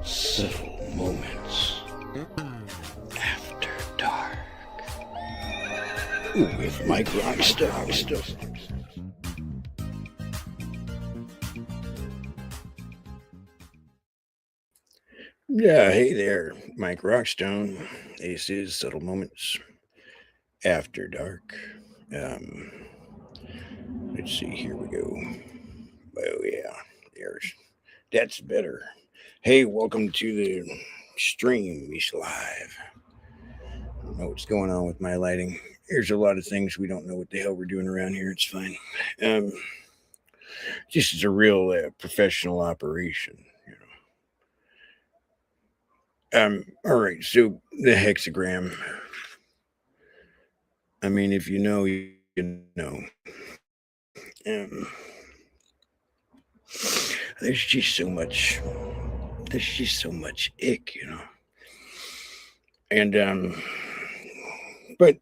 Subtle moments after dark with Mike Rockstone. Yeah, hey there, Mike Rockstone. This is Subtle Moments After Dark. Um, let's see, here we go. Oh yeah, there's that's better. Hey, welcome to the stream. It's live. I don't know what's going on with my lighting. There's a lot of things we don't know what the hell we're doing around here. It's fine. Um, this is a real professional operation. All right. So the hexagram. I mean, if you know, you know. Um, there's just so much. There's just so much ick. And but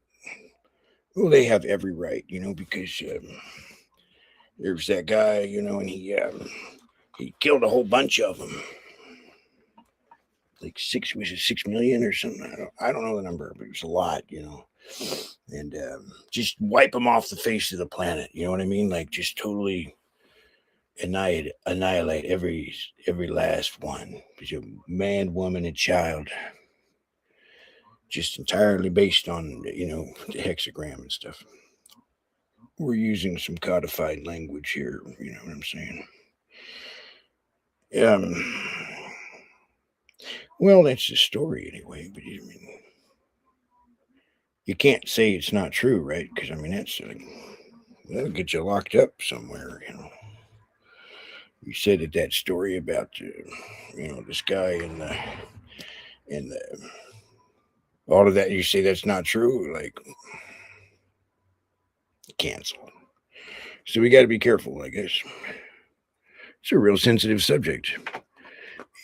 well, they have every right, because there's that guy, and he killed a whole bunch of them. Like was it 6 million or something? I don't know the number, but it was a lot. And just wipe them off the face of the planet. You know what I mean? Like just totally annihilate every last one. Because a man, woman, and child, just entirely based on the hexagram and stuff. We're using some codified language here. You know what I'm saying? Well, that's the story anyway. But I mean, you can't say it's not true, right? Because I mean, that'll get you locked up somewhere. You said that story about this guy and all of that. You say that's not true, like cancel. So we got to be careful, I guess. It's a real sensitive subject,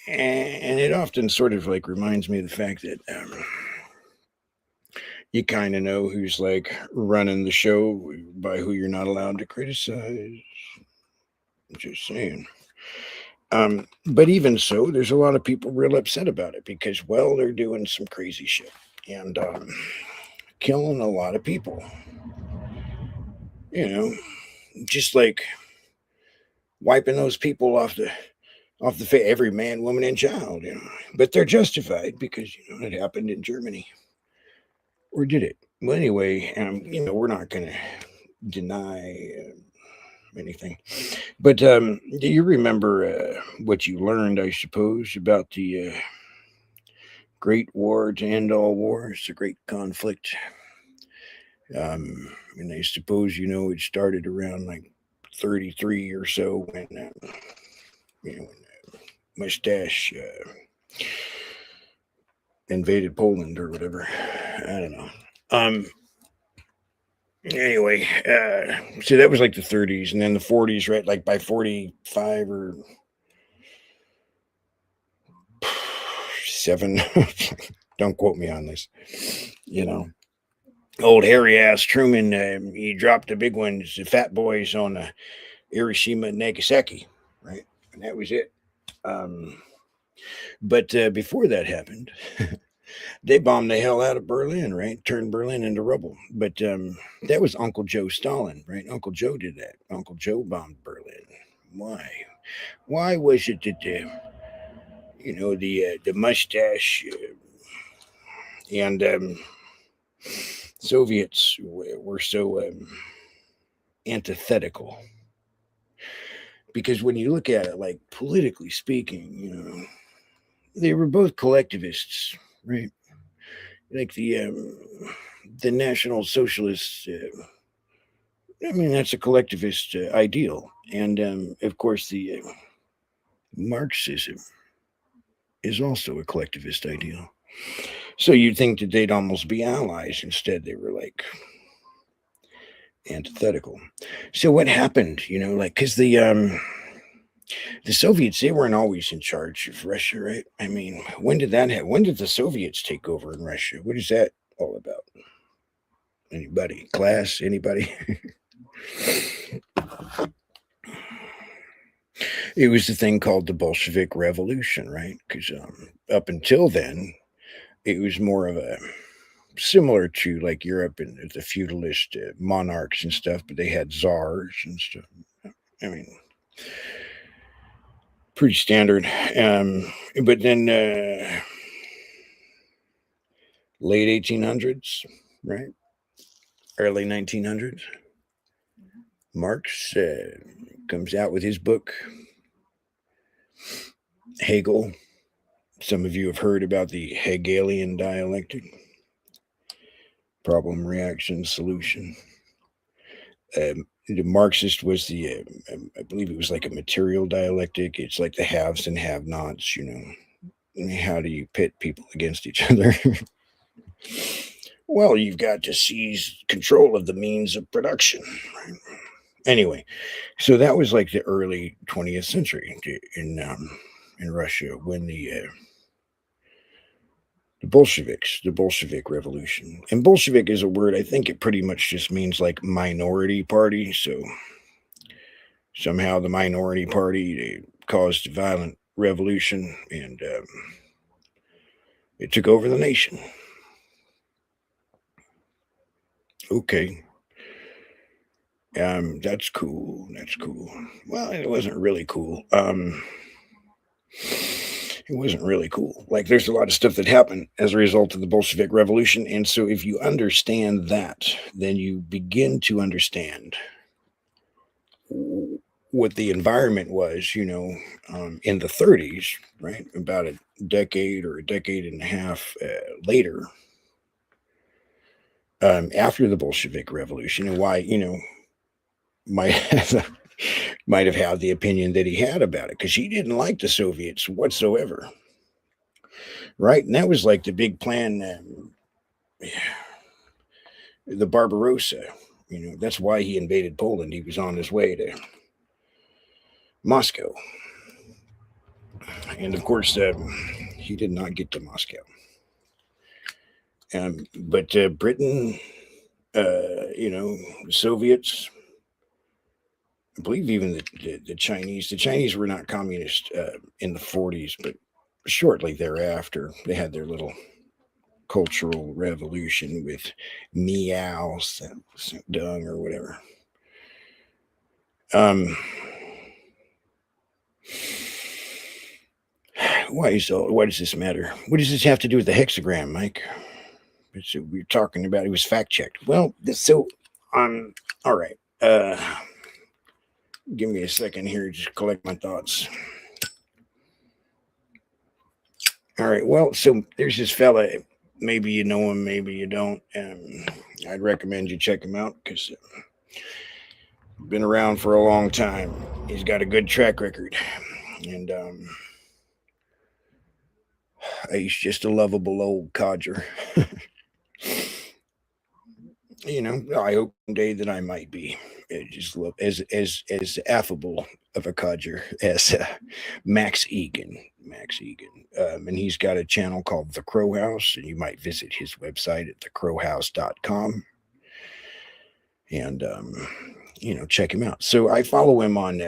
and it often sort of like reminds me of the fact that you kind of know who's like running the show by who you're not allowed to criticize. I'm just saying. But even so, there's a lot of people real upset about it because, well, they're doing some crazy shit and killing a lot of people. Just like wiping those people off the face, every man, woman, and child. But they're justified because it happened in Germany, or did it? Well, anyway, we're not going to deny anything. But do you remember what you learned, I suppose, about the Great War to end all wars, the Great Conflict? And I suppose it started around like 33 or so when Mustache invaded Poland or whatever. I don't know. Anyway, so that was like the 30s, and then the 40s, right? Like by 45 or 7. Don't quote me on this. Old hairy ass Truman, he dropped the big ones, the fat boys on Hiroshima and Nagasaki, right? And that was it. But before that happened, they bombed the hell out of Berlin, right? Turned Berlin into rubble. But that was Uncle Joe Stalin, right? Uncle Joe did that. Uncle Joe bombed Berlin. Why? Why was it that the mustache and Soviets were so antithetical? Because when you look at it, like politically speaking, they were both collectivists, right? Like the National Socialists. I mean, that's a collectivist ideal, and of course, the Marxism is also a collectivist ideal. So you'd think that they'd almost be allies. Instead, they were like antithetical. So what happened? Because the Soviets, they weren't always in charge of Russia, right? I mean, when did that happen? When did the Soviets take over in Russia? What is that all about? Anybody? Class? Anybody? It was the thing called the Bolshevik Revolution, right? Because up until then, it was more of a similar to like Europe and the feudalist monarchs and stuff, but they had czars and stuff. I mean, pretty standard. But then late 1800s, right? Early 1900s, Marx comes out with his book, Hegel. Some of you have heard about the Hegelian dialectic, problem, reaction, solution. The Marxist was I believe it was like a material dialectic. It's like the haves and have-nots, How do you pit people against each other? Well, you've got to seize control of the means of production. Right? Anyway, so that was like the early 20th century in Russia when the Bolsheviks, the Bolshevik Revolution. And Bolshevik is a word, I think it pretty much just means like minority party. So somehow the minority party caused a violent revolution and it took over the nation. Okay. That's cool. That's cool. Well, it wasn't really cool. It wasn't really cool. Like, there's a lot of stuff that happened as a result of the Bolshevik Revolution. And so, if you understand that, then you begin to understand what the environment was, in the 30s, right? About a decade or a decade and a half later, after the Bolshevik Revolution, and why, might have, might have had the opinion that he had about it because he didn't like the Soviets whatsoever. Right. And that was like the big plan, the Barbarossa. That's why he invaded Poland. He was on his way to Moscow. And of course, he did not get to Moscow. But Britain, the Soviets, I believe even the Chinese were not communist in the 40s, but shortly thereafter, they had their little cultural revolution with meow, dung, or whatever. Why does this matter? What does this have to do with the hexagram, Mike? So we were talking about it was fact checked. Well, all right. Give me a second here, just collect my thoughts. All right. Well, so there's this fella. Maybe you know him, maybe you don't. I'd recommend you check him out because been around for a long time. He's got a good track record, and he's just a lovable old codger. I hope one day that I might be just love as affable of a codger as Max Egan. And he's got a channel called The Crow House, and you might visit his website at thecrowhouse.com and check him out. So I follow him on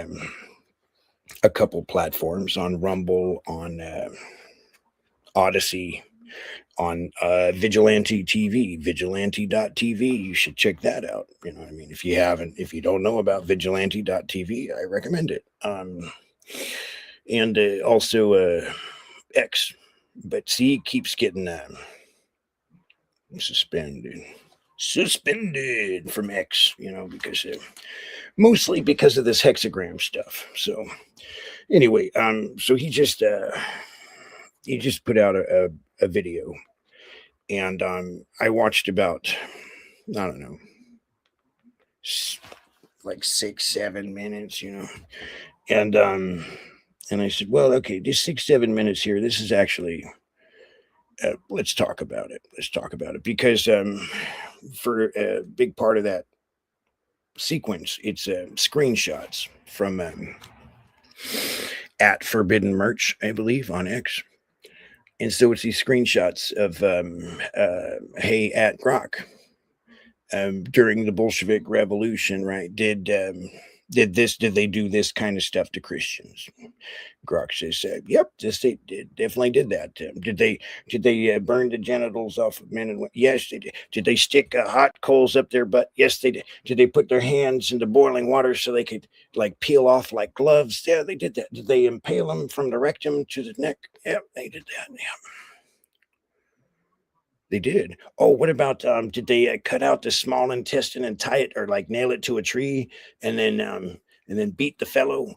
a couple platforms, on Rumble, on Odyssey, on Vigilante TV, vigilante.tv. You should check that out. You know what I mean? If you don't know about vigilante.tv, I recommend it. And also X. But see, he keeps getting suspended from X, because mostly because of this hexagram stuff. So anyway, so he just put out a video, and I watched about, I don't know, like 6-7 minutes, and I said, well, okay, just 6-7 minutes here. This is actually let's talk about it. Because for a big part of that sequence, it's screenshots from at Forbidden Merch, I believe, on X. And so it's these screenshots of hey, at Grok, during the Bolshevik Revolution, right? Did Did they do this kind of stuff to Christians? Grok said, "Yep, they definitely did that. Did they burn the genitals off of men and women? Yes, they did. Did they stick hot coals up their butt? Yes, they did. Did they put their hands into boiling water so they could like peel off like gloves? Yeah, they did that. Did they impale them from the rectum to the neck? Yep, they did that. Yeah, they did. Oh, what about did they cut out the small intestine and tie it or like nail it to a tree and then beat the fellow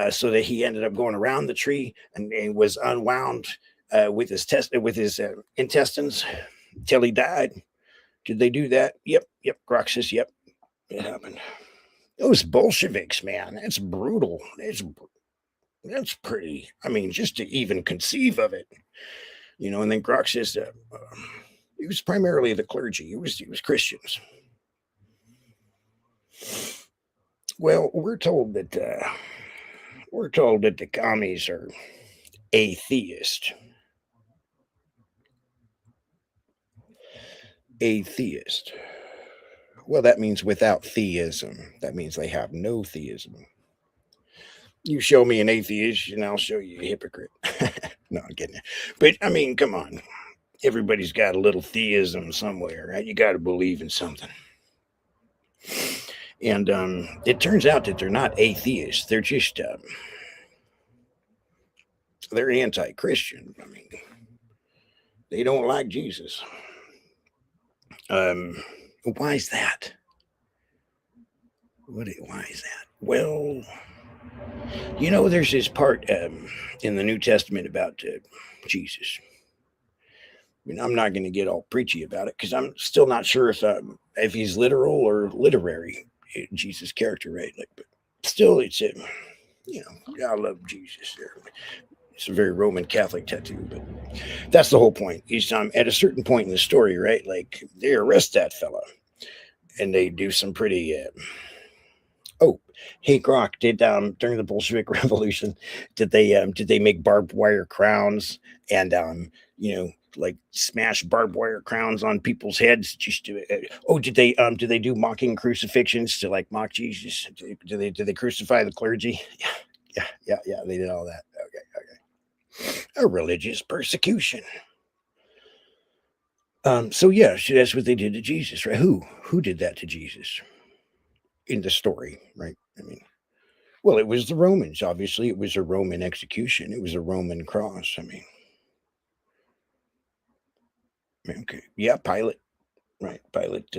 so that he ended up going around the tree and was unwound with his intestines till he died? Did they do that? Yep, yep. Grok says, yep, it happened. Those Bolsheviks, man, that's brutal. That's pretty. I mean, just to even conceive of it, you know. And then Grok says that. It was primarily the clergy. It was Christians. Well, we're told that the commies are atheist. Atheist. Well, that means without theism. That means they have no theism. You show me an atheist, and I'll show you a hypocrite. No, I'm kidding. But I mean, come on. Everybody's got a little theism somewhere, right? You got to believe in something. And it turns out that they're not atheists. They're just they're anti-Christian. I mean, they don't like Jesus. Um, why is that? Why is that? Well, there's this part in the New Testament about Jesus. I mean, I'm not going to get all preachy about it because I'm still not sure if he's literal or literary, Jesus' character, right? Like, but still, it's I love Jesus. It's a very Roman Catholic tattoo, but that's the whole point. He's at a certain point in the story, right? Like they arrest that fella, and they do some pretty. Oh, hey Grok, did during the Bolshevik Revolution, did they make barbed wire crowns and like smash barbed wire crowns on people's heads just to did they do mocking crucifixions to like mock Jesus? Did they crucify the clergy? Yeah, they did all that. Okay. A religious persecution. So yeah, that's what they did to Jesus, right? Who did that to Jesus in the story, right? I mean, well, it was the Romans. Obviously, it was a Roman execution. It was a Roman cross. I mean, okay, yeah, Pilate, right? Pilate,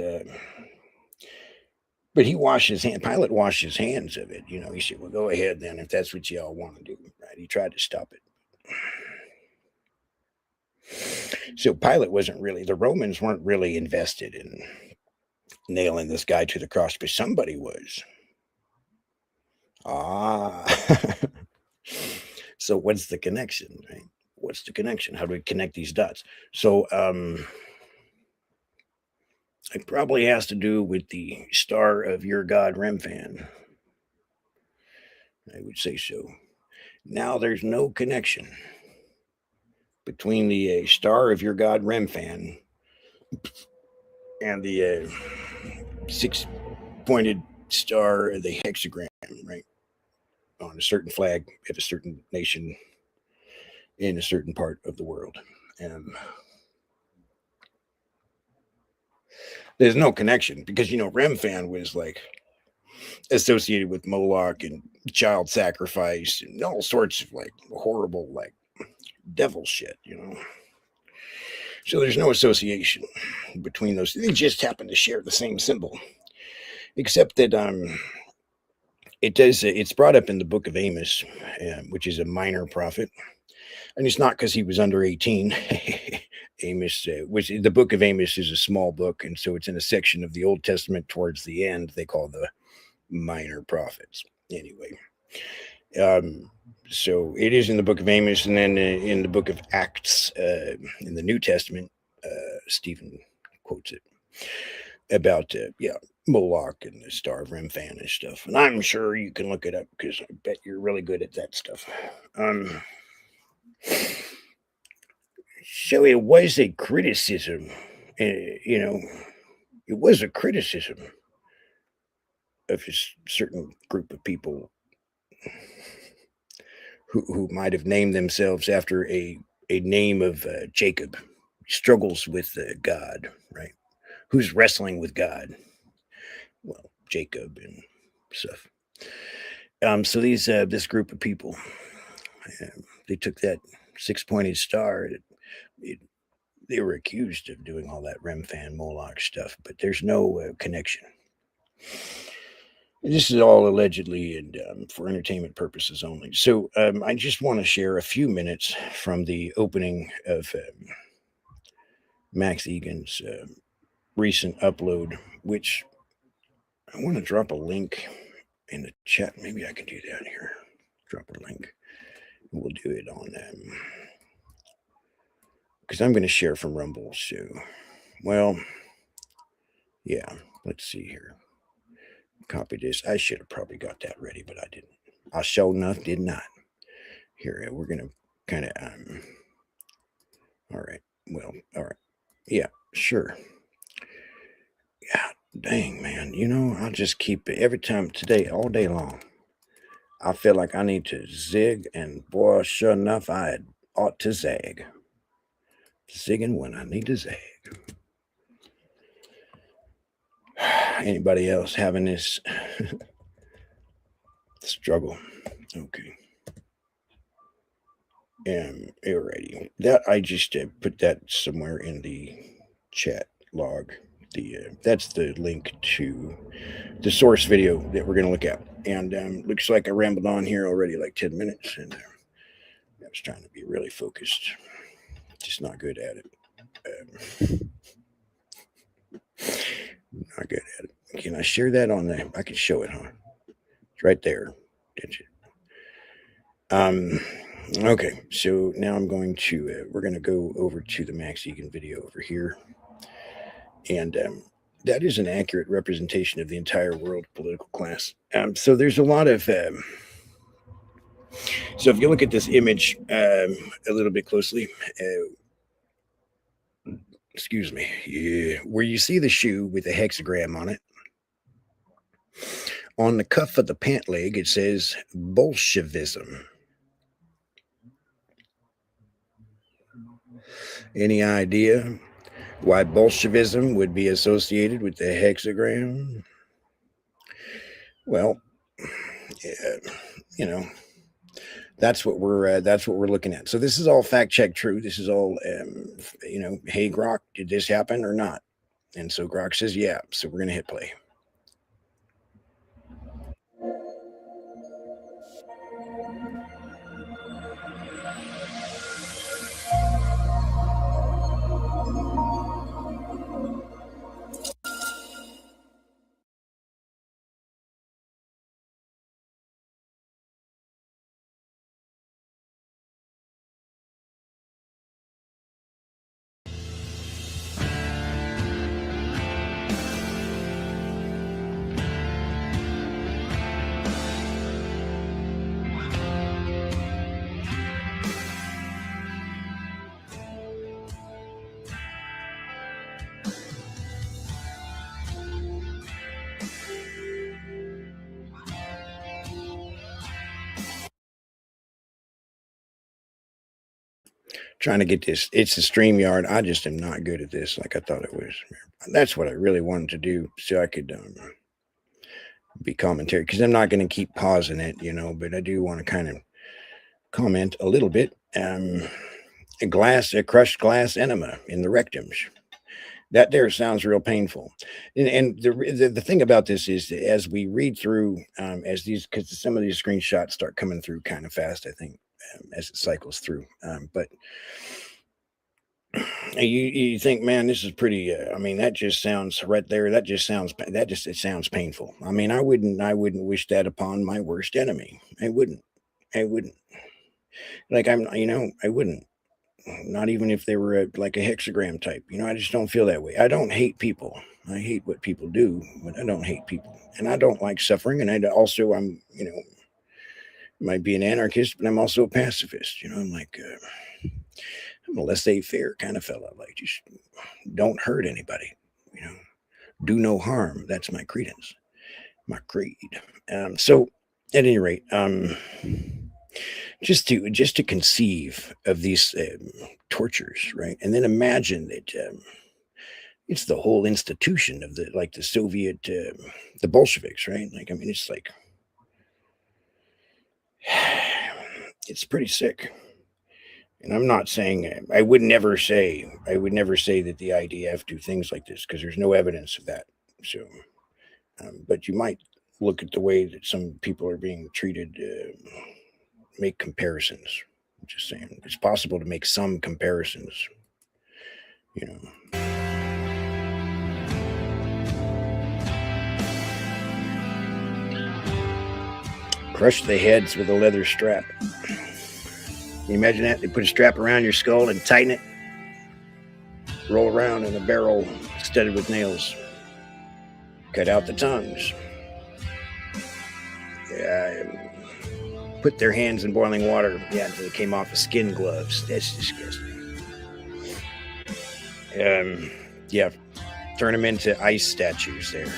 but he washed his hand. Pilate washed his hands of it. He said, "Well, go ahead then, if that's what y'all want to do." Right? He tried to stop it. So Pilate wasn't really. The Romans weren't really invested in nailing this guy to the cross, but somebody was. Ah. So what's the connection, right? What's the connection? How do we connect these dots? So it probably has to do with the star of your god Remphan. I would say so. Now there's no connection between the star of your god Remphan and the six-pointed star of the hexagram, right? On a certain flag at a certain nation in a certain part of the world. There's no connection because Remphan was like associated with Moloch and child sacrifice and all sorts of like horrible like devil shit. So there's no association between those. They just happen to share the same symbol, except that it's brought up in the book of Amos, which is a minor prophet, and it's not because he was under 18. Amos, which the book of Amos is a small book, and so it's in a section of the Old Testament towards the end. They call the minor prophets. Anyway, so it is in the book of Amos, and then in the book of Acts, in the New Testament, Stephen quotes it about Moloch and the Star of Remphan and stuff. And I'm sure you can look it up because I bet you're really good at that stuff. So it was a criticism, it was a criticism of a certain group of people who might have named themselves after a name of Jacob. Struggles with God, right? Who's wrestling with God? Well, Jacob and stuff. So these this group of people, they took that six-pointed star. It, they were accused of doing all that Remfan Moloch stuff, but there's no connection. This is all allegedly and for entertainment purposes only. So I just want to share a few minutes from the opening of Max Egan's recent upload, which I want to drop a link in the chat. Maybe I can do that here. Drop a link. We'll do it on because I'm going to share from Rumble. So, well, yeah. Let's see here. Copy this. I should have probably got that ready, but I didn't. I sure enough did not. Here, we're going to kind of all right. Well, all right. Yeah, sure. Yeah, dang, man. I'll just keep it every time today, all day long. I feel like I need to zig, and boy, sure enough, I ought to zag. Zigging when I need to zag. Anybody else having this struggle? Okay. Alrighty. That I just put that somewhere in the chat log. That's the link to the source video that we're going to look at. And looks like I rambled on here already like 10 minutes, and I was trying to be really focused. Just not good at it. Not good at it. Can I share that on there? I can show it, huh? It's right there. Did you? Okay, so now I'm going to we're going to go over to the Max Egan video over here, and that is an accurate representation of the entire world political class. So there's a lot of so if you look at this image a little bit closely, excuse me, yeah, where you see the shoe with the hexagram on it, on the cuff of the pant leg it says Bolshevism. Any idea why Bolshevism would be associated with the hexagram? Well, yeah, that's what we're looking at. So this is all fact check true. This is all hey Grok, did this happen or not? And so Grok says yeah. So we're gonna hit play. Trying to get this. It's the StreamYard. I just am not good at this like I thought it was. That's what I really wanted to do so I could be commentary, because I'm not going to keep pausing it, but I do want to kind of comment a little bit. A crushed glass enema in the rectums. That there sounds real painful. And the thing about this is, as we read through, because some of these screenshots start coming through kind of fast, I think, as it cycles through. But you think, man, this is pretty. I mean, that just sounds right there. It sounds painful. I mean, I wouldn't wish that upon my worst enemy. I wouldn't. Like I wouldn't. Not even if they were like a hexagram type. I just don't feel that way. I don't hate people. I hate what people do, but I don't hate people, and I don't like suffering. And I'm might be an anarchist, but I'm also a pacifist. I'm like I'm a laissez-faire kind of fella. Like, just don't hurt anybody. Do no harm. That's my credence. my creed. So at any rate, just to conceive of these tortures, right? And then imagine that it's the whole institution of the Soviet, the Bolsheviks, right? Like, I mean, it's like it's pretty sick. And I'm not saying I would never say that the IDF do things like this because there's no evidence of that. So, but you might look at the way that some people are being treated, make comparisons. I'm just saying it's possible to make some comparisons. You know, crush the heads with a leather strap. Can you imagine that? They put a strap around your skull and tighten it, roll around in a barrel studded with nails. Cut out the tongues. Yeah, put their hands in boiling water. Yeah, until they came off with skin gloves. That's disgusting. Yeah, turn them into ice statues there.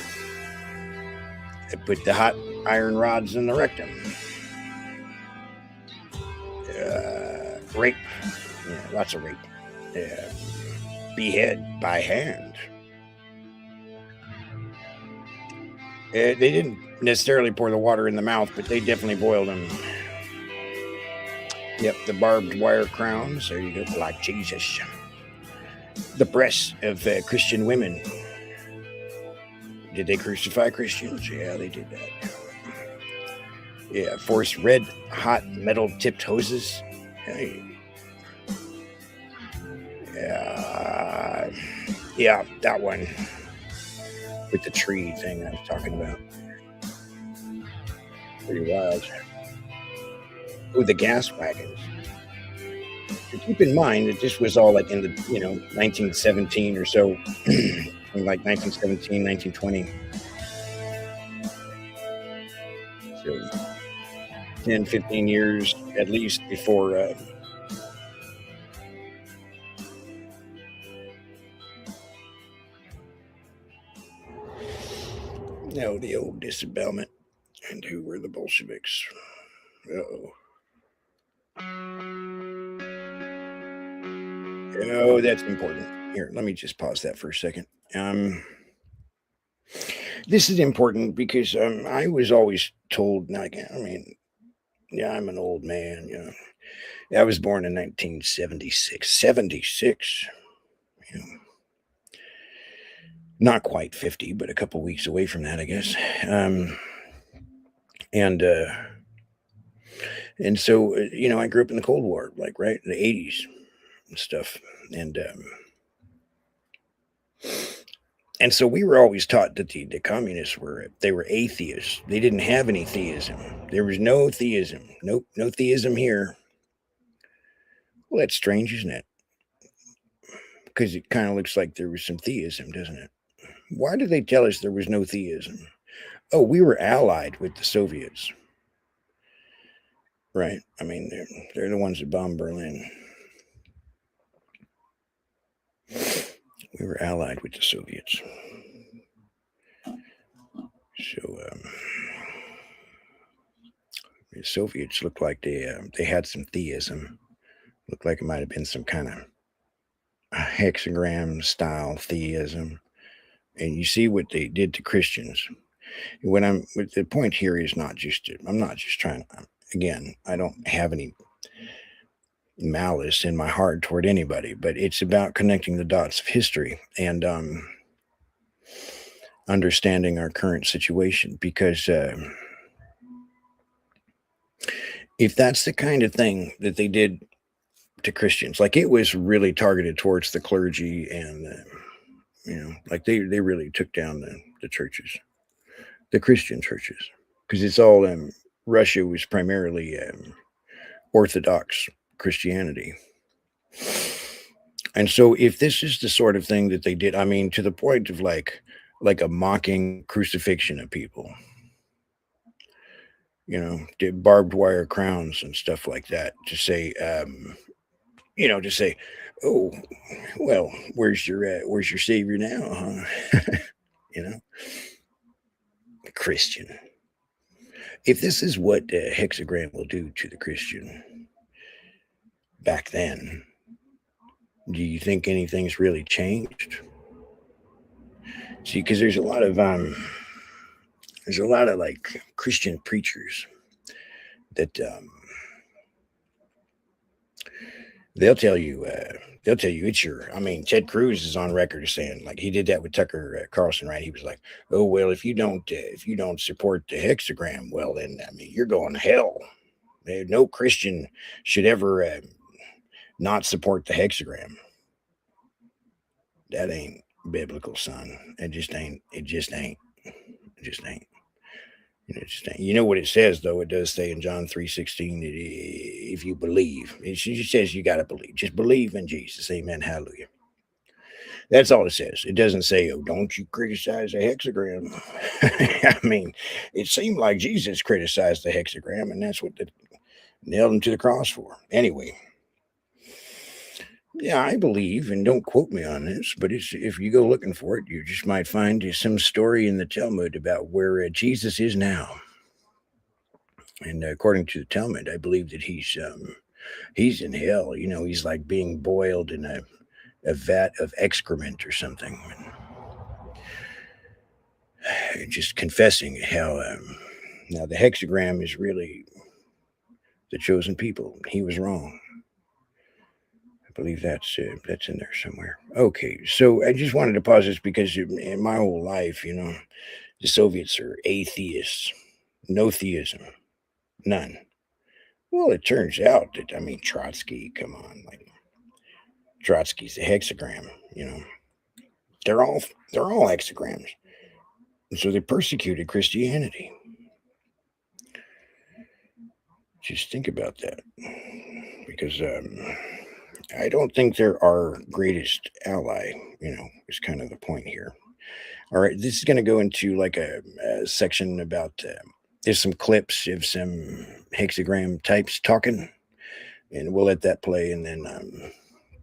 I put the hot iron rods in the rectum. Rape. Yeah, lots of rape. Behead by hand. They didn't necessarily pour the water in the mouth, but they definitely boiled them. Yep, the barbed wire crowns. There you go, like Jesus. The breasts of Christian women. Did they crucify Christians? Yeah, they did that. Yeah, force red hot metal tipped hoses. Hey. Yeah, that one with the tree thing I was talking about. Pretty wild. Oh, the gas wagons. And keep in mind that this was all like in the 1917 or so, like 1917, 1920. So 10, 15 years at least before. The old disembowelment. And who were the Bolsheviks? Uh-oh. Oh, that's important. Here, let me just pause that for a second. This is important because I was always told, like, I mean, yeah, I'm an old man. I was born in 1976. 76. You know, not quite 50, but a couple weeks away from that, I guess. And and so I grew up in the Cold War, like right in the 80s and stuff, and so we were always taught that the communists were atheists. They didn't have any theism. There was no theism. Nope, no theism here. Well, that's strange, isn't it? Because it kind of looks like there was some theism, doesn't it? Why did they tell us there was no theism? Oh, we were allied with the Soviets, right? I mean, they're the ones that bombed Berlin. We were allied with the Soviets. So the Soviets looked like they had some theism. Looked like it might have been some kind of hexagram style theism. And you see what they did to Christians. The point here is not just I'm not just trying to, again, I don't have any malice in my heart toward anybody, but it's about connecting the dots of history and understanding our current situation, because if that's the kind of thing that they did to Christians, like it was really targeted towards the clergy and like they really took down the churches, the Christian churches, because it's all Russia was primarily Orthodox Christianity. And so if this is the sort of thing that they did, I mean, to the point of like a mocking crucifixion of people, did barbed wire crowns and stuff like that to say, oh, well, where's your savior now, huh? you know, Christian. If this is what Hexagram will do to the Christian back then, do you think anything's really changed? See, because there's a lot of like Christian preachers that they'll tell you it's your. I mean, Ted Cruz is on record as saying like he did that with Tucker Carlson, right? He was like, "Oh well, if you don't support the hexagram, well then I mean you're going to hell. No Christian should ever not support the hexagram. That ain't biblical, son. It just ain't. It just ain't. It just ain't." You know what it says though. It does say in John 3:16 that if you believe, it says you got to believe. Just believe in Jesus. Amen. Hallelujah. That's all it says. It doesn't say, "Oh, don't you criticize the hexagram." I mean, it seemed like Jesus criticized the hexagram, and that's what they nailed him to the cross for. Anyway, yeah, I believe, and don't quote me on this, but if you go looking for it, you just might find some story in the Talmud about where Jesus is now. And according to the Talmud, I believe that he's in hell. You know, he's like being boiled in a vat of excrement or something. And just confessing how now the hexagram is really the chosen people. He was wrong. I believe that's in there somewhere. Okay, so I just wanted to pause this because in my whole life, you know, the Soviets are atheists, no theism, none. Well, it turns out that I mean Trotsky, come on, like Trotsky's a hexagram, you know. They're all hexagrams. And so they persecuted Christianity. Just think about that. Because I don't think they're our greatest ally, you know, is kind of the point here. All right, this is going to go into like a section about there's some clips of some hexagram types talking, and we'll let that play, and then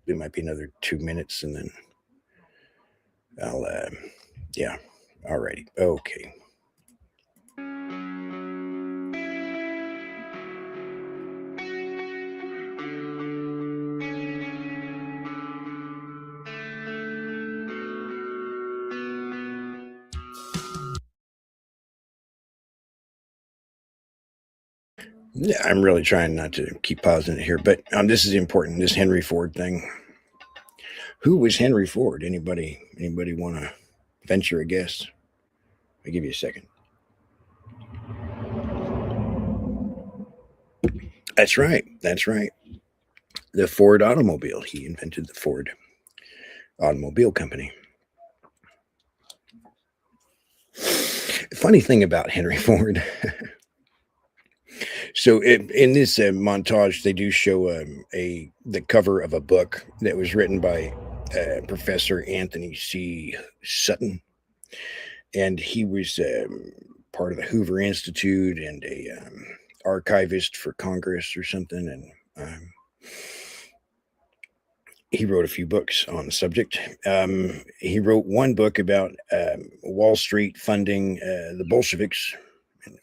it might be another 2 minutes, and then I'll, yeah, alrighty, okay. Yeah, I'm really trying not to keep pausing it here, but this is important. This Henry Ford thing. Who was Henry Ford? Anybody want to venture a guess? I'll give you a second. That's right. That's right. The Ford automobile. He invented the Ford automobile company. Funny thing about Henry Ford. So in this montage, they do show the cover of a book that was written by Professor Anthony C. Sutton, and he was part of the Hoover Institute and a archivist for Congress or something, and he wrote a few books on the subject. He wrote one book about Wall Street funding the Bolsheviks, and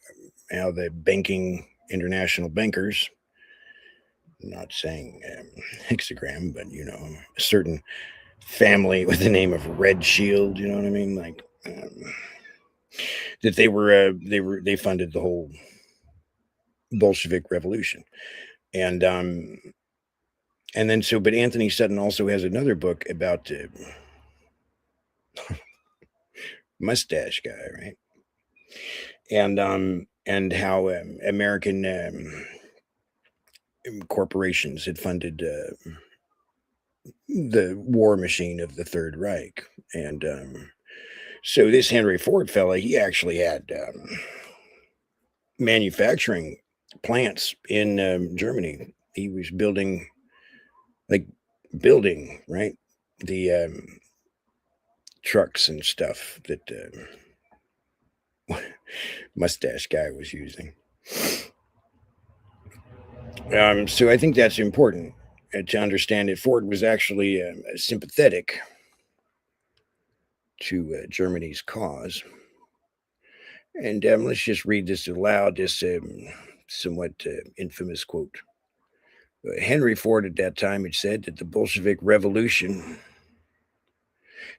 how the banking international bankers. I'm not saying hexagram, but you know, a certain family with the name of Red Shield. You know what I mean? Like that they funded the whole Bolshevik revolution, and then so, but Anthony Sutton also has another book about mustache guy, right? And how American corporations had funded the war machine of the Third Reich, and so this Henry Ford fella, he actually had manufacturing plants in Germany. He was like building, right, the trucks and stuff that mustache guy was using. So I think that's important to understand that Ford was actually sympathetic to Germany's cause. And let's just read this aloud, this somewhat infamous quote. Henry Ford at that time had said that the Bolshevik Revolution.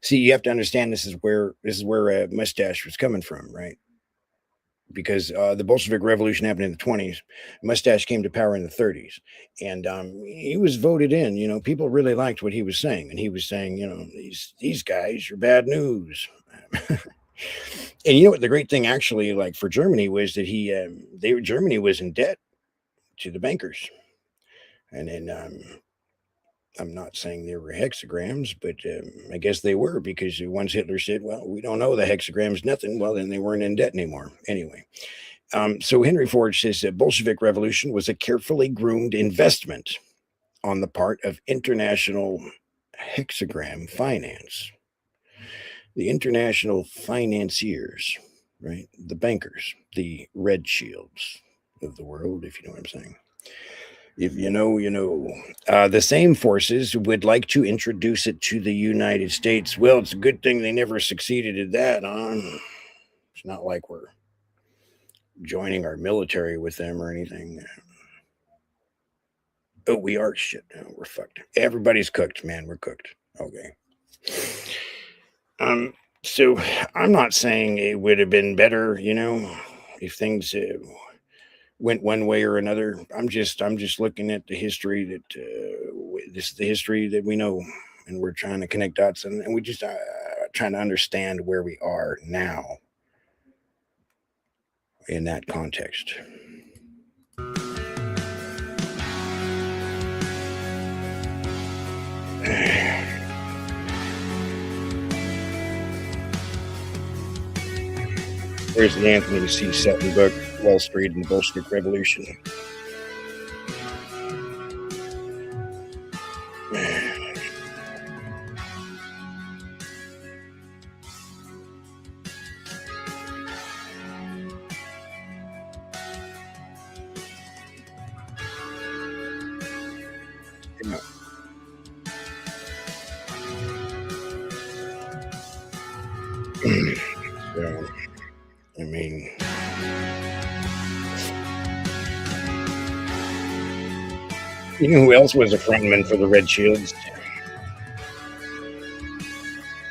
See, you have to understand this is where Mustache was coming from, right? Because the Bolshevik Revolution happened in the 20s. Mustache came to power in the 30s, and he was voted in. People really liked what he was saying, and he was saying, these guys are bad news. And you know what? The great thing, actually, like for Germany, was that Germany was in debt to the bankers, and then I'm not saying they were hexagrams, but I guess they were because once Hitler said, "Well, we don't know the hexagrams, nothing," well, then they weren't in debt anymore. Anyway, so Henry Ford says the Bolshevik Revolution was a carefully groomed investment on the part of international hexagram finance, the international financiers, right? The bankers, the red shields of the world, if you know what I'm saying. If you know, you know. The same forces would like to introduce it to the United States. Well, it's a good thing they never succeeded at that, huh? It's not like we're joining our military with them or anything. Oh, we are shit. Oh, we're fucked. Everybody's cooked, man. We're cooked. Okay. Um. So I'm not saying it would have been better, if things went one way or another. I'm just looking at the history that this is the history that we know, and we're trying to connect dots, and we just trying to understand where we are now in that context. There's the Anthony C. Sutton book, Wall Street and the Bolshevik Revolution. Yeah. So, I mean, you know who else was a frontman for the Red Shields?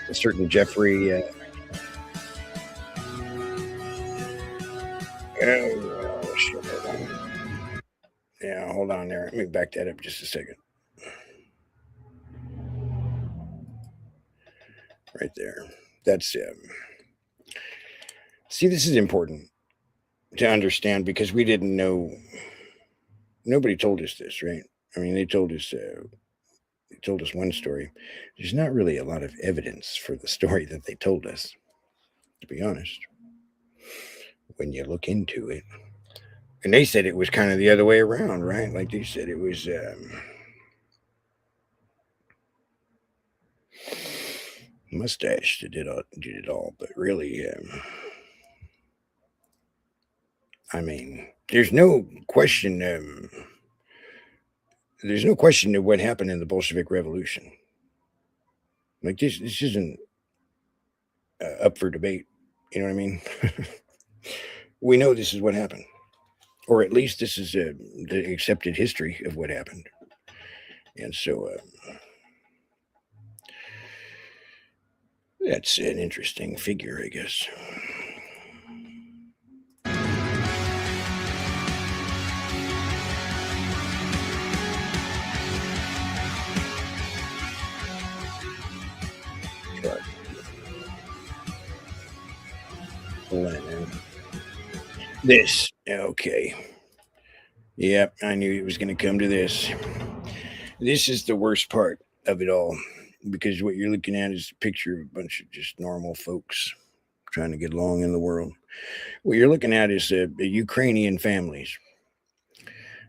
A certain Jeffrey. Oh, shit, hold on. Yeah, hold on there. Let me back that up just a second. Right there. That's see, this is important to understand because we didn't know. Nobody told us this, right? I mean, they told us one story. There's not really a lot of evidence for the story that they told us, to be honest. When you look into it, and they said it was kind of the other way around, right? Like they said it was Mustache that did it all, but really, I mean, there's no question of what happened in the Bolshevik Revolution. Like this isn't up for debate. You know what I mean? We know this is what happened, or at least this is the accepted history of what happened. And so that's an interesting figure, I guess. But, hold on, man. This, okay. Yep, I knew it was going to come to this. This is the worst part of it all because what you're looking at is a picture of a bunch of just normal folks trying to get along in the world. What you're looking at is Ukrainian families.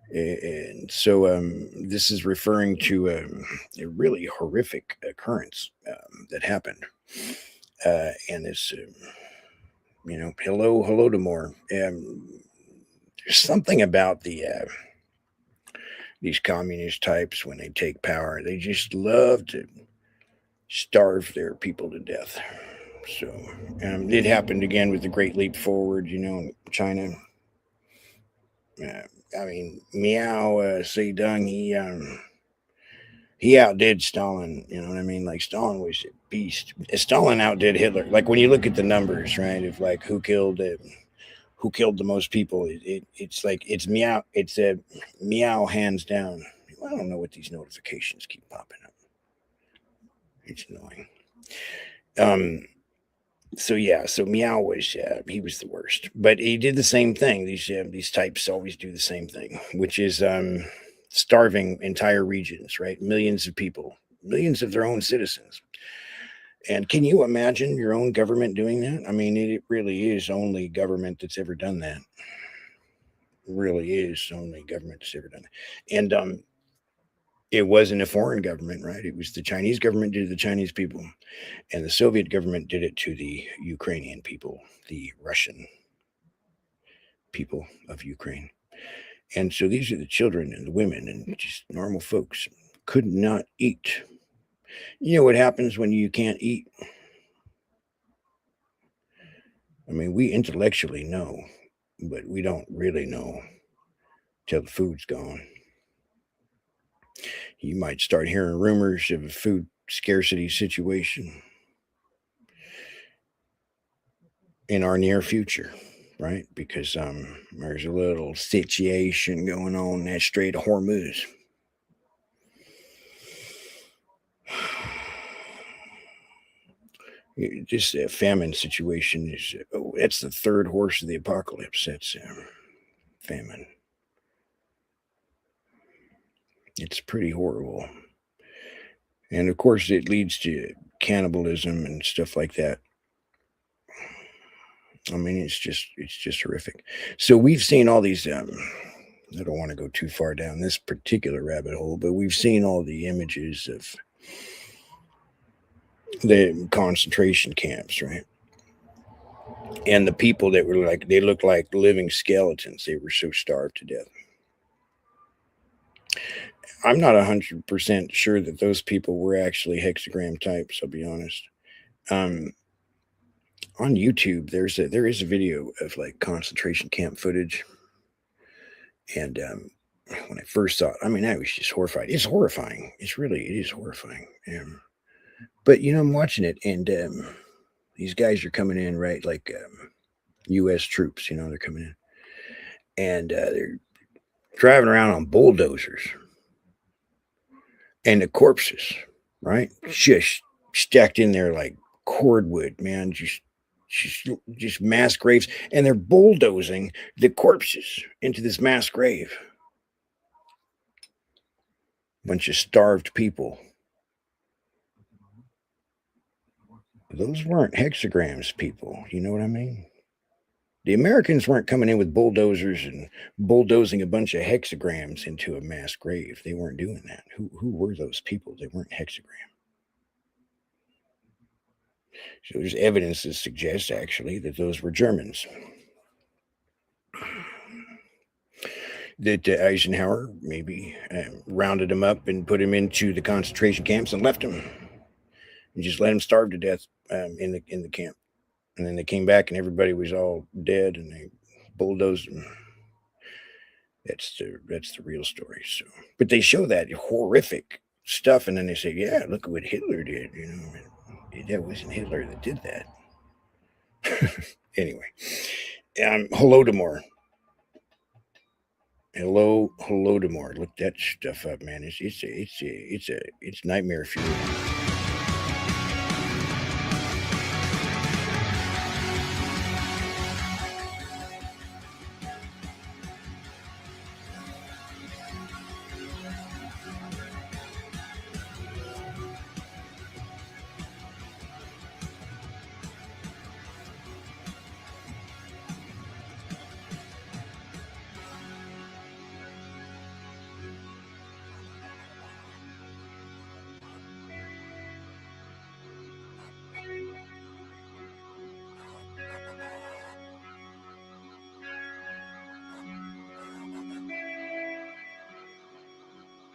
And so this is referring to a really horrific occurrence that happened. And it's, hello to more. There's something about these communist types when they take power. They just love to starve their people to death. So it happened again with the Great Leap Forward, in China. I mean, Meow Zedong, he outdid Stalin. You know what I mean? Like Stalin was a beast. Stalin outdid Hitler. Like when you look at the numbers, right? Of like who killed the most people, it's like it's Meow. It's a Meow hands down. I don't know what these notifications keep popping up. It's annoying. So yeah, so Meow was he was the worst, but he did the same thing. These types always do the same thing, which is starving entire regions, right? Millions of people, millions of their own citizens. And can you imagine your own government doing that? I mean, it really is only government that's ever done that. It really is only government that's ever done that. And it wasn't a foreign government, right? It was the Chinese government did it to the Chinese people, and the Soviet government did it to the Ukrainian people, the Russian people of Ukraine. And so these are the children and the women and just normal folks could not eat. You know what happens when you can't eat? I mean, we intellectually know, but we don't really know till the food's gone. You might start hearing rumors of a food scarcity situation in our near future, right? Because there's a little situation going on in that Strait of Hormuz. Just a famine situation is that's the third horse of the apocalypse. That's famine. It's pretty horrible, and of course, it leads to cannibalism and stuff like that. I mean, it's just horrific. So we've seen all these. I don't want to go too far down this particular rabbit hole, but we've seen all the images of the concentration camps, right? And the people that were like, they looked like living skeletons. They were so starved to death. I'm not 100% sure that those people were actually hexagram types. I'll be honest. Um, on YouTube, there is a video of like concentration camp footage, and when I first saw it, I mean, I was just horrified. It's horrifying. It is horrifying. But I'm watching it, and these guys are coming in, right? Like U.S. troops, they're coming in, and they're driving around on bulldozers, and the corpses, right, just stacked in there like cordwood, man, just mass graves, and they're bulldozing the corpses into this mass grave. Bunch of starved people. Those weren't hexagrams, people. You know what I mean? The Americans weren't coming in with bulldozers and bulldozing a bunch of hexagrams into a mass grave. They weren't doing that. Who were those people? They weren't hexagram. So there's evidence to suggest actually that those were Germans. That Eisenhower maybe rounded them up and put them into the concentration camps and left them and just let them starve to death in the camp. And then they came back and everybody was all dead and they bulldozed them. That's the real story. So, but they show that horrific stuff, and then they say, "Yeah, look at what Hitler did." That wasn't Hitler that did that. Anyway, hello to more. Hello to more. Look that stuff up, man. It's nightmare fuel.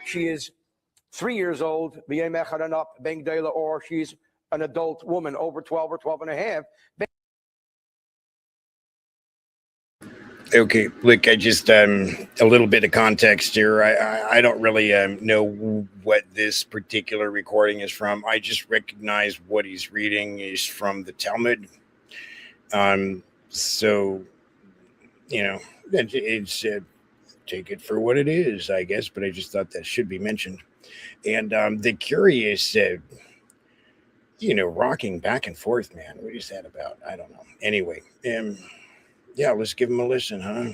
She is 3 years old, or she's an adult woman over 12 or 12 and a half. Okay, look, I just a little bit of context here. I don't really know what this particular recording is from. I just recognize what he's reading is from the Talmud. So it's take it for what it is, I guess. But I just thought that should be mentioned. And the curious, rocking back and forth, man. What is that about? I don't know. Anyway, yeah, let's give him a listen, huh?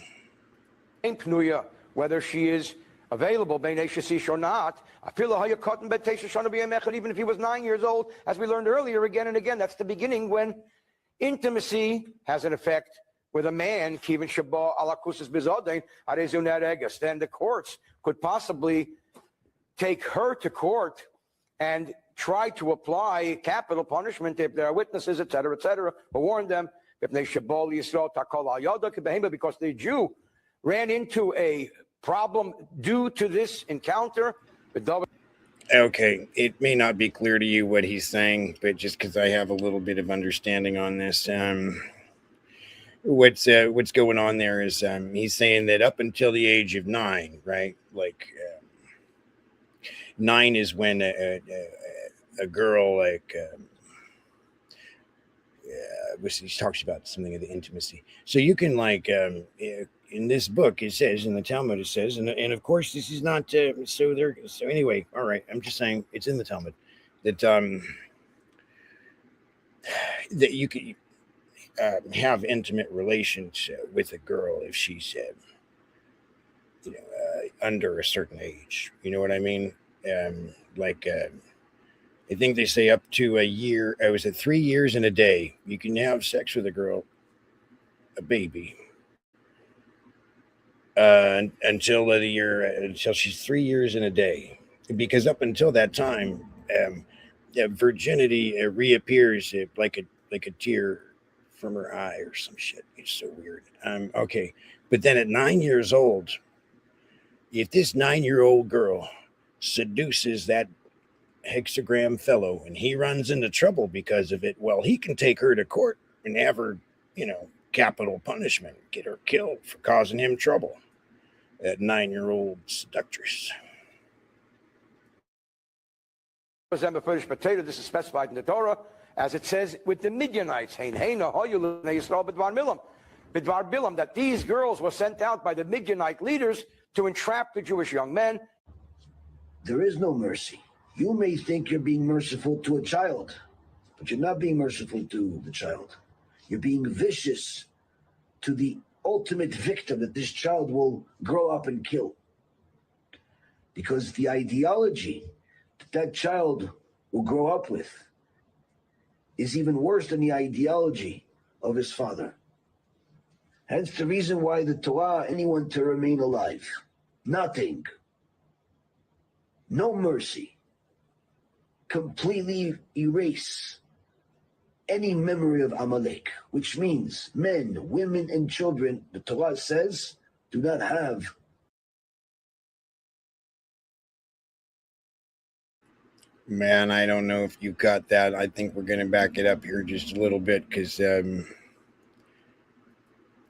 Pnuya, whether she is available, or not. Even if he was 9 years old, as we learned earlier, again and again, that's the beginning when intimacy has an effect with a man. Then the courts could possibly take her to court and try to apply capital punishment if there are witnesses, etc., or warn them because the Jew ran into a problem due to this encounter. Okay, it may not be clear to you what he's saying, but just because I have a little bit of understanding on this, what's going on there is he's saying that up until the age of 9, right? Like 9 is when a girl he talks about something of the intimacy. So you can in this book it says, in the Talmud it says, and of course this is not so anyway. All right, I'm just saying it's in the Talmud that that you can have intimate relations with a girl if she's under a certain age. You know what I mean? I think they say up to a year. I was at 3 years and a day. You can have sex with a girl, a baby, until she's 3 years and a day, because up until that time, virginity reappears like a tear from her eye or some shit. It's so weird. Okay, but then at 9 years old, if this 9-year-old girl seduces that hexagram fellow and he runs into trouble because of it, well, he can take her to court and have her, capital punishment, get her killed for causing him trouble. That 9-year-old seductress. This is specified in the Torah, as it says with the Midianites, that these girls were sent out by the Midianite leaders to entrap the Jewish young men. There is no mercy. You may think you're being merciful to a child, but you're not being merciful to the child. You're being vicious to the ultimate victim that this child will grow up and kill. Because the ideology that child will grow up with is even worse than the ideology of his father. Hence the reason why the Torah, anyone to remain alive. Nothing. No mercy. Completely erase any memory of Amalek, which means men, women, and children, the Torah says, do not have. Man, I don't know if you got that. I think we're going to back it up here just a little bit because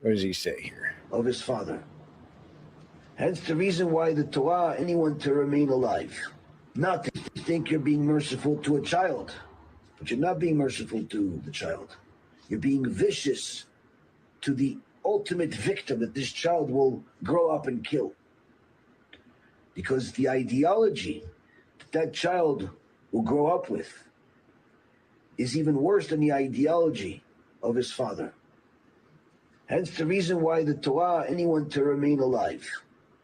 what does he say here? Of his father. Hence the reason why the Torah, anyone to remain alive. Not to think you're being merciful to a child, but you're not being merciful to the child. You're being vicious to the ultimate victim that this child will grow up and kill. Because the ideology that child will grow up with is even worse than the ideology of his father. Hence the reason why the Torah, anyone to remain alive.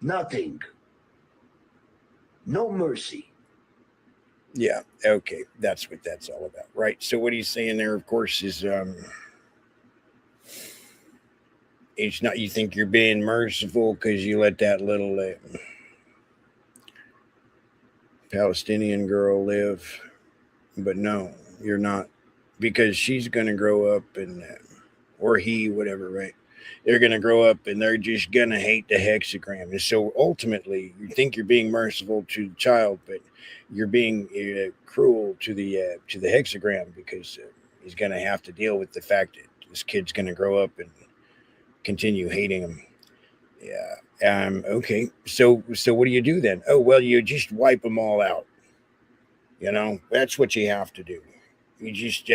Nothing. No mercy. Yeah, okay, that's what that's all about, right? So what he's saying there, of course, is it's not, you think you're being merciful because you let that little Palestinian girl live, but no, you're not, because she's going to grow up and or he, whatever, right? they're going to grow up and they're just going to hate the hexagram. And so ultimately, you think you're being merciful to the child, but you're being cruel to the hexagram because he's going to have to deal with the fact that this kid's going to grow up and continue hating him. Yeah. Okay. So what do you do then? Oh well, you just wipe them all out. You know, that's what you have to do. You just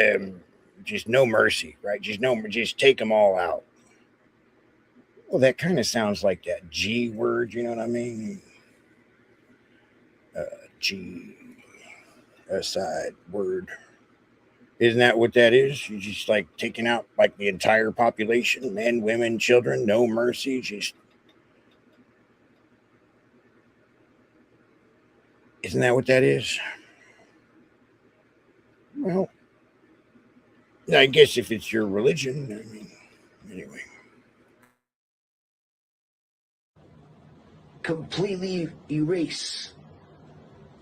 no mercy, right? Just take them all out. Well, that kind of sounds like that G word. You know what I mean? G aside word. Isn't that what that is? You just like taking out like the entire population, men, women, children, no mercy. Just isn't that what that is? Well, I guess if it's your religion, I mean, anyway. Completely erase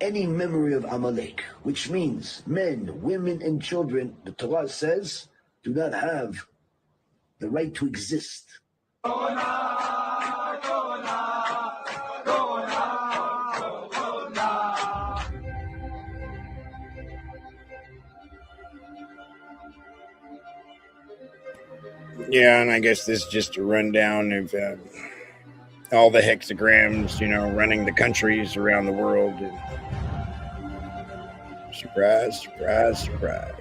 any memory of Amalek, which means men, women, and children, the Torah says, do not have the right to exist. Yeah, and I guess this is just a rundown of all the hexagrams, running the countries around the world. And surprise, surprise, surprise.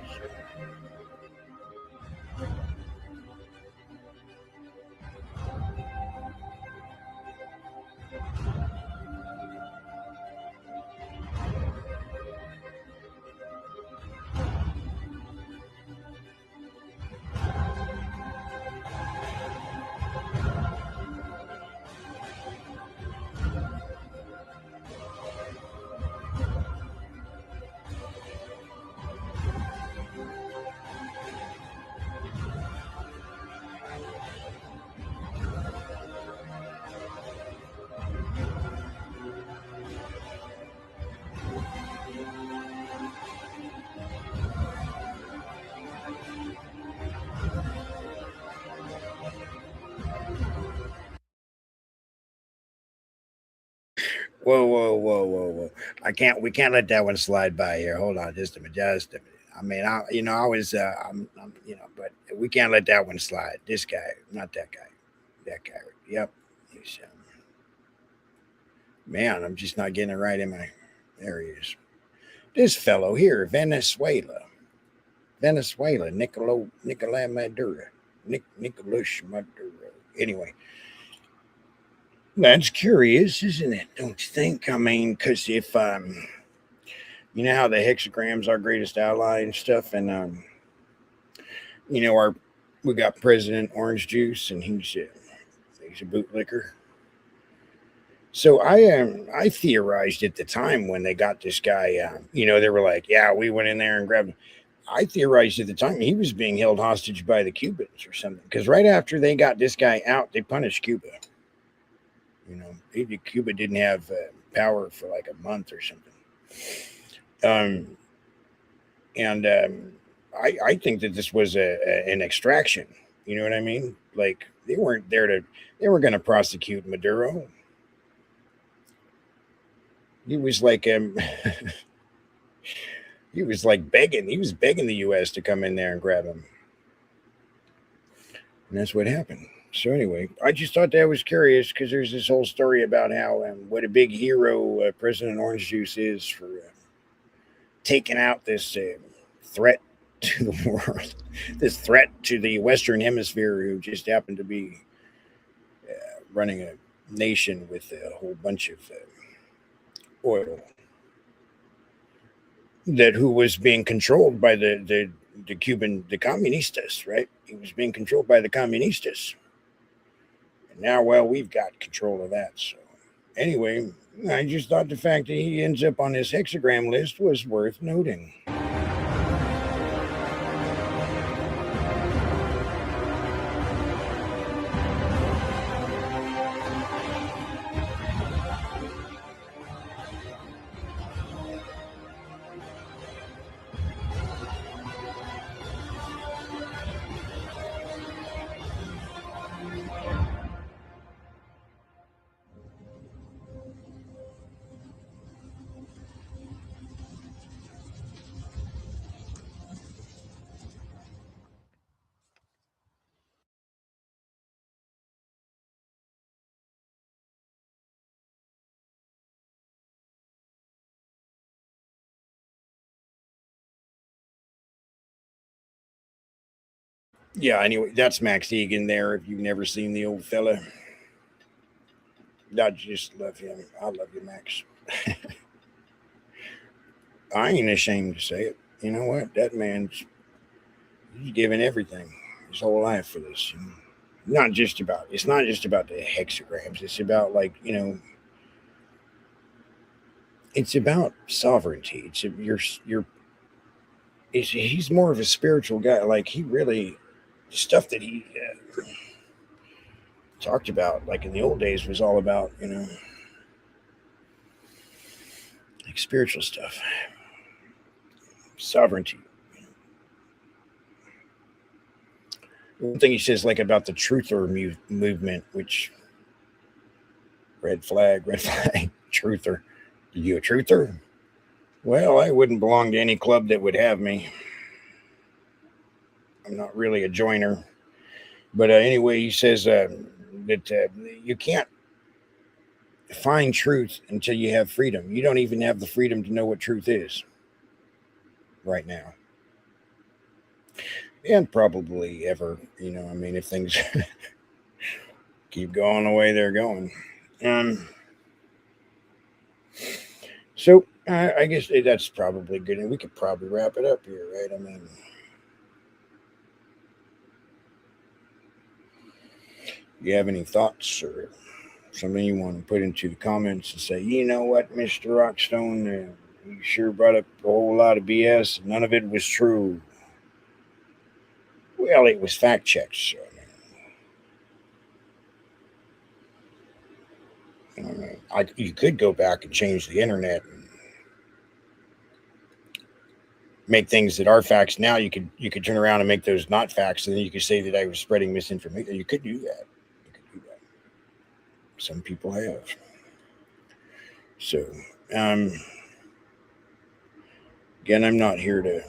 Whoa, whoa, whoa, whoa, whoa! We can't let that one slide by here. Hold on, just a minute, just a minute. I mean, I was, but we can't let that one slide. This guy, not that guy, that guy. Yep. He's, man, I'm just not getting it right in my. There he is. This fellow here, Venezuela, Nicolás Maduro, Nicolás Maduro. Anyway, that's curious, isn't it? Don't you think? I mean, because if you know how the hexagram's our greatest ally and stuff, and we got President Orange Juice, and he's a bootlicker. So I theorized at the time when they got this guy, they were like, yeah, we went in there and grabbed him. I theorized at the time he was being held hostage by the Cubans or something. Because right after they got this guy out, they punished Cuba. Maybe Cuba didn't have power for like a month or something. I think that this was an extraction. You know what I mean? Like they were going to prosecute Maduro. He was like he was like begging. He was begging the U.S. to come in there and grab him, and that's what happened. So anyway, I just thought that was curious because there's this whole story about how what a big hero President Orange Juice is for taking out this threat to the world, this threat to the Western Hemisphere, who just happened to be running a nation with a whole bunch of oil who was being controlled by the Cuban, the communistas, right? He was being controlled by the communistas. And now, well, we've got control of that. So anyway, I just thought the fact that he ends up on this hexagram list was worth noting. Yeah, anyway, that's Max Egan there. If you've never seen the old fella, I just love him. I love you, Max. I ain't ashamed to say it. You know what? That man's he's given everything, his whole life for this. You know? It's not just about the hexagrams. It's about it's about sovereignty. He's more of a spiritual guy. Like he really stuff that he talked about, like in the old days, was all about like spiritual stuff, sovereignty. One thing he says, like about the truther movement, which red flag, truther. Are you a truther? Well, I wouldn't belong to any club that would have me. I'm not really a joiner. But anyway, he says that you can't find truth until you have freedom. You don't even have the freedom to know what truth is right now. And probably ever, I mean, if things keep going the way they're going. So I guess that's probably good. And we could probably wrap it up here, right? I mean, you have any thoughts or something you want to put into the comments and say, you know what, Mr. Rockstone, you sure brought up a whole lot of BS. None of it was true. Well, it was fact checked. So, you could go back and change the internet and make things that are facts now. You could turn around and make those not facts, and then you could say that I was spreading misinformation. You could do that. Some people have. So, again, I'm not here to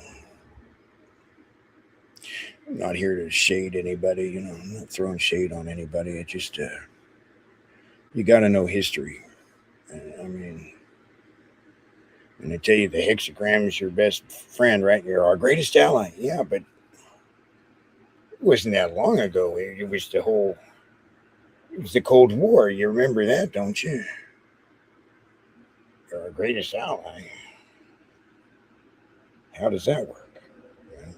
shade anybody. I'm not throwing shade on anybody. It just you got to know history. I mean, and I tell you, the hexagram is your best friend, right? You're our greatest ally. Yeah, but it wasn't that long ago. It was the Cold War. You remember that, don't you? You're our greatest ally. How does that work? I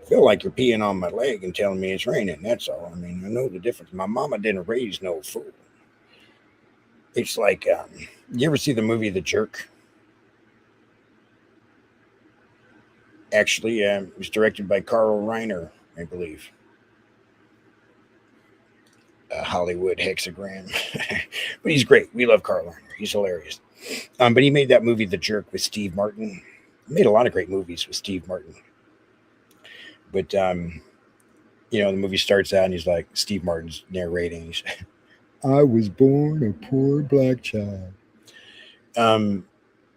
feel like you're peeing on my leg and telling me it's raining. That's all. I mean, I know the difference. My mama didn't raise no fool. It's like, you ever see the movie The Jerk? Actually, it was directed by Carl Reiner, I believe. Hollywood hexagram. But he's great. We love Carl Reiner. He's hilarious. But he made that movie The Jerk with Steve Martin. He made a lot of great movies with Steve Martin. But, the movie starts out and he's like, Steve Martin's narrating. He's, I was born a poor black child.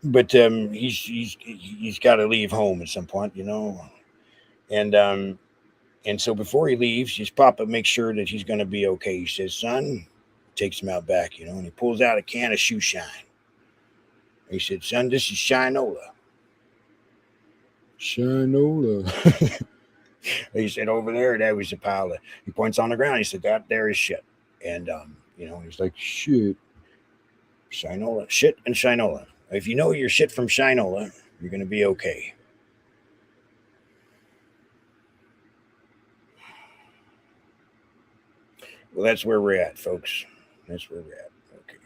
But he's got to leave home at some point, and so before he leaves, his papa makes sure that he's going to be okay. He says, "Son," takes him out back, and he pulls out a can of shoe shine. He said, "Son, this is Shinola." Shinola. He said, "Over there, that was a pile of." He points on the ground. He said, "That there is shit," and he's like, "Shit, Shinola, shit, and Shinola." If you know your shit from Shinola, you're going to be okay. Well, that's where we're at, folks. That's where we're at. Okay.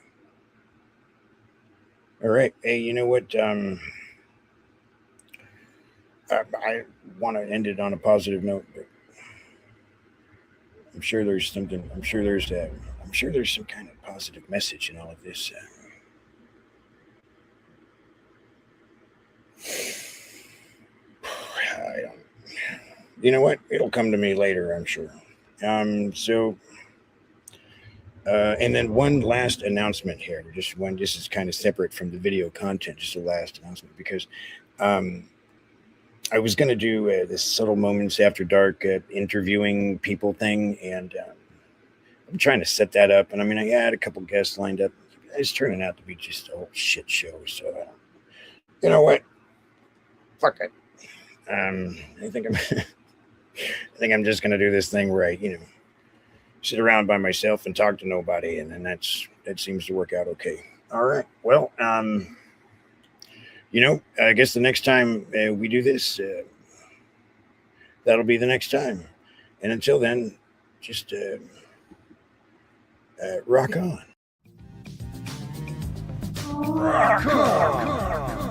All right. Hey, you know what? I want to end it on a positive note, but I'm sure there's something. I'm sure there's some kind of positive message in all of this. I don't. You know what? It'll come to me later, I'm sure. And then one last announcement here. Just one. This is kind of separate from the video content. Just a last announcement because I was going to do this Subtle Moments After Dark interviewing people thing, and I'm trying to set that up. And I mean, I had a couple guests lined up. It's turning out to be just a whole shit show. So, you know what? Fuck it. I think I think I'm just going to do this thing where I, sit around by myself and talk to nobody, and then that seems to work out okay. All right. Well, I guess the next time we do this, that'll be the next time. And until then, just rock on. Rock on.